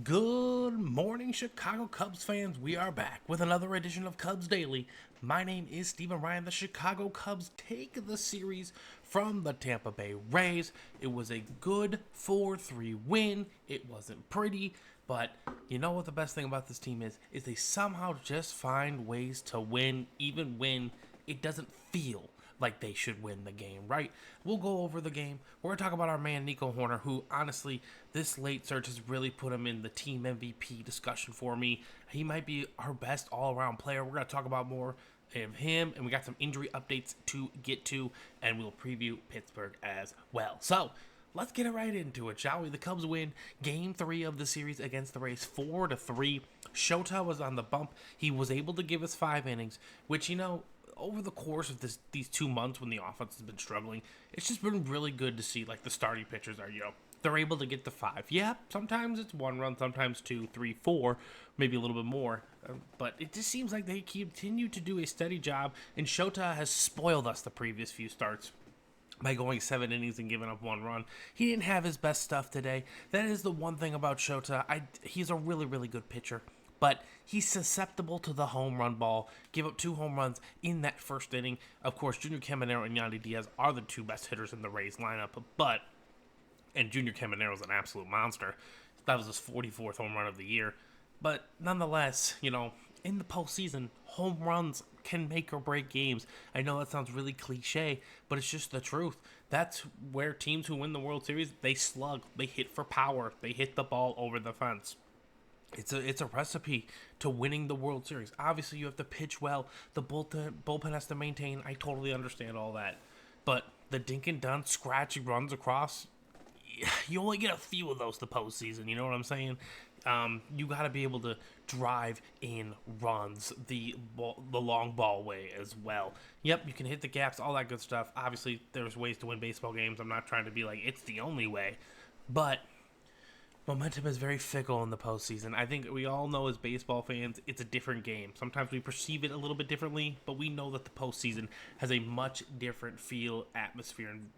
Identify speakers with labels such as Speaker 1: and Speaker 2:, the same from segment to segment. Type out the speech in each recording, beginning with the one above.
Speaker 1: Good morning, Chicago Cubs fans. We are back with another edition of Cubs Daily. My name is Steven Ryan. The Chicago Cubs take the series from the Tampa Bay Rays. It was a good 4-3 win. It wasn't pretty, but you know what the best thing about this team is they somehow just find ways to win, even when it doesn't feel like they should win the game, right? We'll go over the game. We're going to talk about our man, Nico Hoerner, who, honestly, this late surge has really put him in the team MVP discussion for me. He might be our best all-around player. We're going to talk about more of him, and we got some injury updates to get to, and we'll preview Pittsburgh as well. So, let's get right into it, shall we? The Cubs win Game 3 of the series against the Rays 4-3. Shota was on the bump. He was able to give us 5 innings, which, over the course of these 2 months when the offense has been struggling, it's just been really good to see, like, the starting pitchers are, they're able to get to 5. Yeah, sometimes it's 1 run, sometimes 2, 3, 4, maybe a little bit more. But it just seems like they continue to do a steady job, and Shota has spoiled us the previous few starts by going 7 innings and giving up 1 run. He didn't have his best stuff today. That is the one thing about Shota. He's a really, really good pitcher, but he's susceptible to the home run ball. Give up 2 home runs in that first inning. Of course, Junior Caminero and Yandy Diaz are the 2 best hitters in the Rays lineup, and Junior Caminero is an absolute monster. That was his 44th home run of the year. But nonetheless, in the postseason, home runs can make or break games. I know that sounds really cliche, but it's just the truth. That's where teams who win the World Series, they slug, they hit for power, they hit the ball over the fence. It's a recipe to winning the World Series. Obviously, you have to pitch well. The bullpen has to maintain. I totally understand all that. But the dink and dunk scratch runs across, you only get a few of those the postseason. You know what I'm saying? You got to be able to drive in runs the long ball way as well. Yep, you can hit the gaps, all that good stuff. Obviously, there's ways to win baseball games. I'm not trying to be like, it's the only way. But momentum is very fickle in the postseason. I think we all know as baseball fans, it's a different game. Sometimes we perceive it a little bit differently, but we know that the postseason has a much different feel, atmosphere, and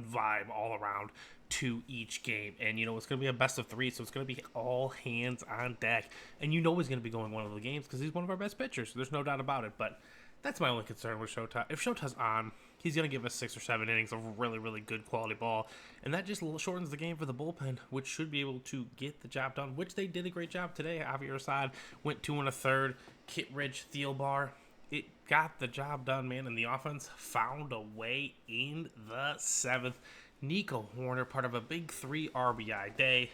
Speaker 1: vibe all around to each game. And it's going to be a best of 3, so it's going to be all hands on deck. And he's going to be going one of the games because he's one of our best pitchers. There's no doubt about it. But that's my only concern with Shota. If Shota's on, he's going to give us 6 or 7 innings of really, really good quality ball. And that just shortens the game for the bullpen, which should be able to get the job done, which they did a great job today. Javier Assad went 2 1/3. Kittredge, Thielbar. It got the job done, man, and the offense found a way in the 7th. Nico Hoerner, part of a big 3 RBI day.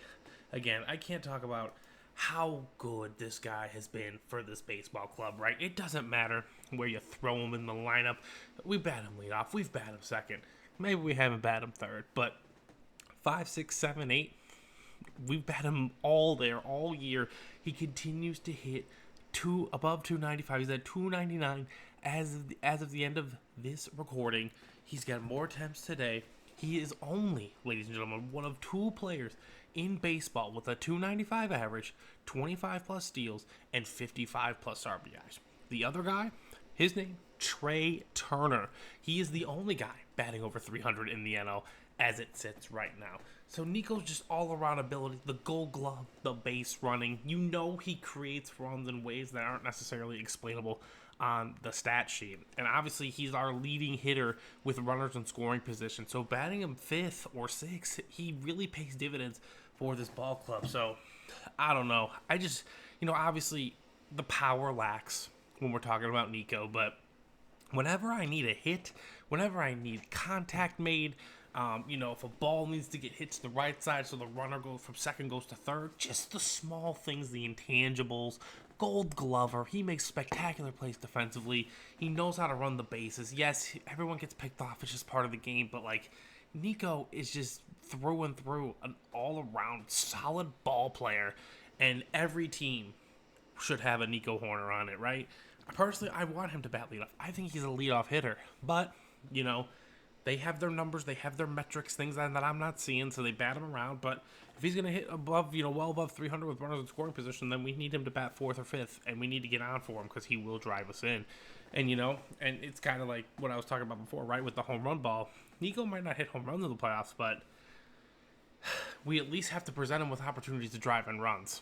Speaker 1: Again, I can't talk about how good this guy has been for this baseball club, right? It doesn't matter where you throw him in the lineup. We bat him leadoff. We've bat him second. Maybe we haven't bat him third, but 5, 6, 7, 8, we've bat him all there, all year. He continues to hit above 295. He's at 299 as of the end of this recording. He's got more attempts today. He is only, ladies and gentlemen, one of 2 players in baseball with a 295 average, 25 plus steals, and 55 plus RBIs. The other guy, his name, Trey Turner. He is the only guy batting over 300 in the NL as it sits right now. So Nico's just all-around ability, the gold glove, the base running. He creates runs in ways that aren't necessarily explainable on the stat sheet. And obviously, he's our leading hitter with runners in scoring position. So batting him 5th or 6th, he really pays dividends for this ball club. So, I don't know. I just, obviously, the power lacks when we're talking about Nico. But whenever I need a hit, whenever I need contact made, if a ball needs to get hit to the right side so the runner goes from second goes to third, just the small things, the intangibles. Gold Glover, he makes spectacular plays defensively. He knows how to run the bases. Yes, everyone gets picked off. It's just part of the game. But, Nico is just through and through an all-around solid ball player. And every team should have a Nico Hoerner on it, right? Personally, I want him to bat leadoff. I think he's a leadoff hitter. But, they have their numbers, they have their metrics, things that I'm not seeing, so they bat him around. But if he's going to hit above, well above 300 with runners in scoring position, then we need him to bat 4th or 5th, and we need to get on for him because he will drive us in. And, and it's kind of like what I was talking about before, right, with the home run ball. Nico might not hit home runs in the playoffs, but we at least have to present him with opportunities to drive in runs.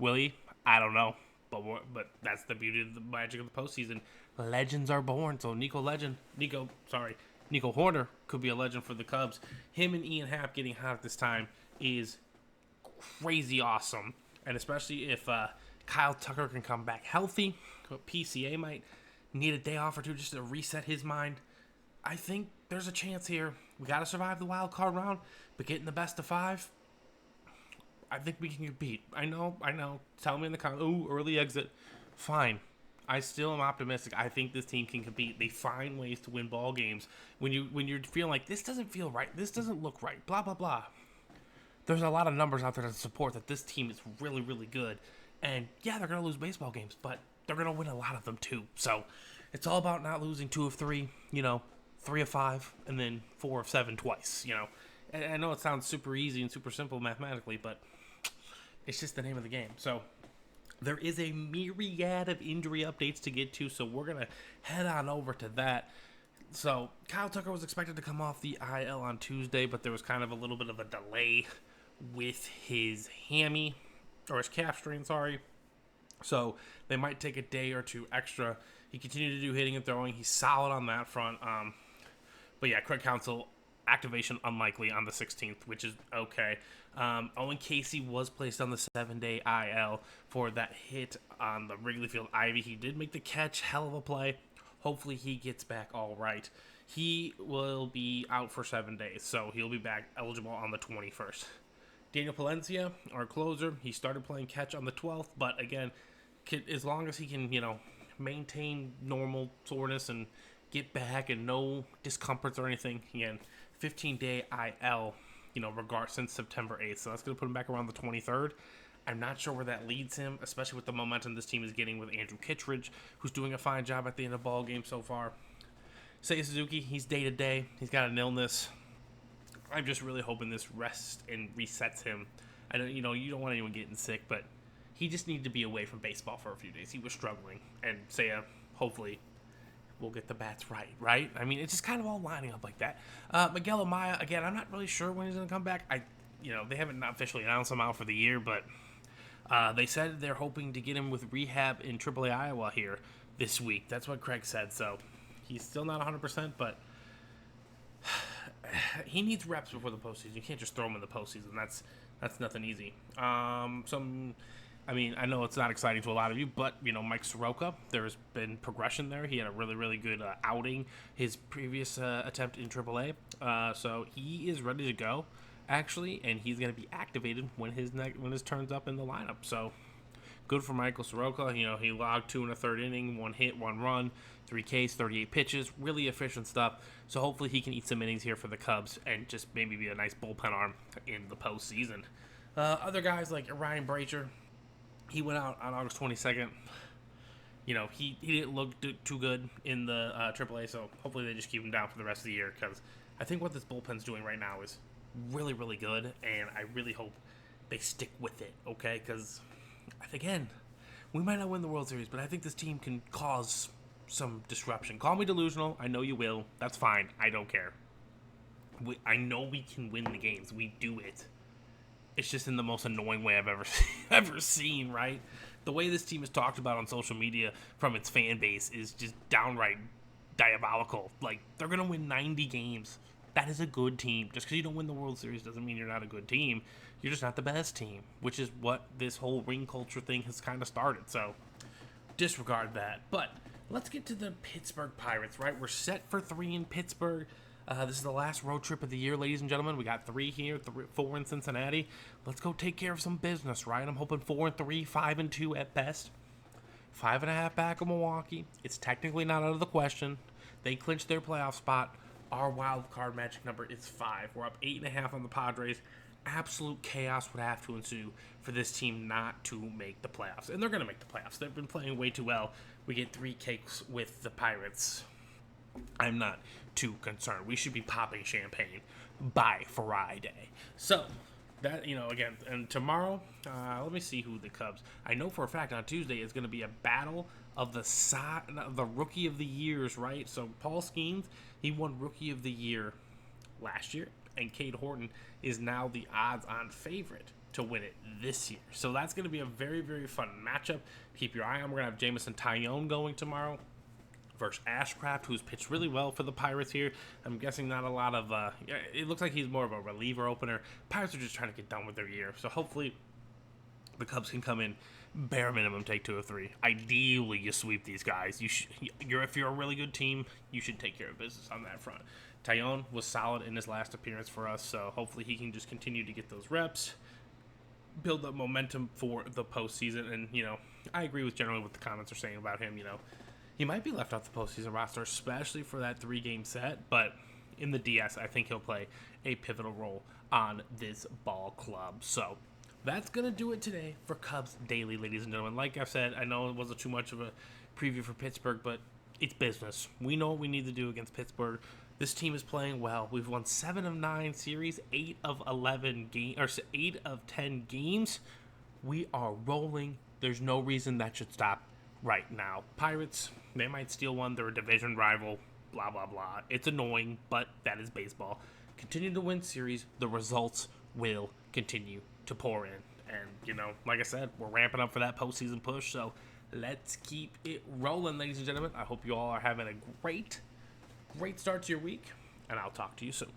Speaker 1: Will he? I don't know. But that's the beauty of the magic of the postseason. Legends are born. So Nico Hoerner could be a legend for the Cubs. Him and Ian Happ getting hot at this time is crazy awesome. And especially if Kyle Tucker can come back healthy, PCA might need a day off or two just to reset his mind. I think there's a chance here. We got to survive the wild card round, but getting the best of 5, I think we can compete. I know. Tell me in the comments, ooh, early exit. Fine. I still am optimistic. I think this team can compete. They find ways to win ball games. When you're feeling like this doesn't feel right, this doesn't look right, blah blah blah. There's a lot of numbers out there to support that this team is really, really good. And yeah, they're gonna lose baseball games, but they're gonna win a lot of them too. So it's all about not losing 2 of 3, 3 of 5, and then 4 of 7 twice. And I know it sounds super easy and super simple mathematically, but it's just the name of the game. So there is a myriad of injury updates to get to, so we're going to head on over to that. So Kyle Tucker was expected to come off the IL on Tuesday, but there was kind of a little bit of a delay with his hammy, or his calf strain, sorry. So they might take a day or 2 extra. He continued to do hitting and throwing. He's solid on that front. But yeah, Craig Counsell, activation unlikely on the 16th, which is okay. Owen Casey was placed on the 7-day IL for that hit on the Wrigley Field Ivy. He did make the catch, hell of a play. Hopefully he gets back all right. He will be out for 7 days, so he'll be back eligible on the 21st. Daniel Palencia, our closer, he started playing catch on the 12th, but again, as long as he can, maintain normal soreness and get back and no discomforts or anything, again, 15-day IL, since September 8th. So that's going to put him back around the 23rd. I'm not sure where that leads him, especially with the momentum this team is getting with Andrew Kittredge, who's doing a fine job at the end of the ball game so far. Seiya Suzuki, he's day-to-day. He's got an illness. I'm just really hoping this rests and resets him. I don't, you don't want anyone getting sick, but he just needed to be away from baseball for a few days. He was struggling, and Seiya, hopefully, will get the bats right? I mean, it's just kind of all lining up like that. Miguel Amaya, again, I'm not really sure when he's going to come back. They haven't officially announced him out for the year, but they said they're hoping to get him with rehab in AAA Iowa here this week. That's what Craig said, so he's still not 100%, but he needs reps before the postseason. You can't just throw him in the postseason. That's nothing easy. I know it's not exciting to a lot of you, but, Mike Soroka, there's been progression there. He had a really, really good outing his previous attempt in AAA. So he is ready to go, actually, and he's going to be activated when his turn's up in the lineup. So good for Michael Soroka. He logged 2 1/3 inning, 1 hit, 1 run, 3 Ks, 38 pitches, really efficient stuff. So hopefully he can eat some innings here for the Cubs and just maybe be a nice bullpen arm in the postseason. Other guys like Ryan Bracher, he went out on August 22nd. He didn't look too good in the AAA, so hopefully they just keep him down for the rest of the year, because I think what this bullpen's doing right now is really, really good, and I really hope they stick with it, okay? Because, again, we might not win the World Series, but I think this team can cause some disruption. Call me delusional. I know you will. That's fine. I don't care. I know we can win the games. We do it. It's just in the most annoying way I've ever seen, right? The way this team is talked about on social media from its fan base is just downright diabolical. Like, they're going to win 90 games. That is a good team. Just because you don't win the World Series doesn't mean you're not a good team. You're just not the best team, which is what this whole ring culture thing has kind of started. So, disregard that. But let's get to the Pittsburgh Pirates, right? We're set for 3 in Pittsburgh. This is the last road trip of the year, ladies and gentlemen. We got 3 here, 4 in Cincinnati. Let's go take care of some business, right? I'm hoping 4-3, 5-2 at best. 5.5 back of Milwaukee. It's technically not out of the question. They clinched their playoff spot. Our wild card magic number is 5. We're up 8.5 on the Padres. Absolute chaos would have to ensue for this team not to make the playoffs. And they're going to make the playoffs. They've been playing way too well. We get 3 cakes with the Pirates. I'm not too concerned. We should be popping champagne by Friday. So, that, again, and tomorrow, let me see who the Cubs. I know for a fact on Tuesday it's going to be a battle of the Rookie of the Years, right? So, Paul Skeens, he won Rookie of the Year last year, and Cade Horton is now the odds-on favorite to win it this year. So that's going to be a very, very fun matchup. Keep your eye on. We're going to have Jamison Tyone going tomorrow versus Ashcraft, who's pitched really well for the Pirates here. I'm guessing not a lot of, it looks like he's more of a reliever opener. Pirates are just trying to get done with their year. So hopefully the Cubs can come in, bare minimum, take 2 or 3. Ideally, you sweep these guys. If you're a really good team, you should take care of business on that front. Tyone was solid in his last appearance for us, so hopefully he can just continue to get those reps, build up momentum for the postseason. And, I agree with generally what the comments are saying about him. He might be left off the postseason roster, especially for that 3-game set, but in the DS, I think he'll play a pivotal role on this ball club. So that's going to do it today for Cubs Daily, ladies and gentlemen. Like I said, I know it wasn't too much of a preview for Pittsburgh, but it's business. We know what we need to do against Pittsburgh. This team is playing well. We've won 7 of 9 series, 8 of 10 games. We are rolling. There's no reason that should stop right now. Pirates, they might steal one. They're a division rival, blah, blah, blah. It's annoying, but that is baseball. Continue to win series. The results will continue to pour in. And, like I said, we're ramping up for that postseason push, so let's keep it rolling, ladies and gentlemen. I hope you all are having a great start to your week, and I'll talk to you soon.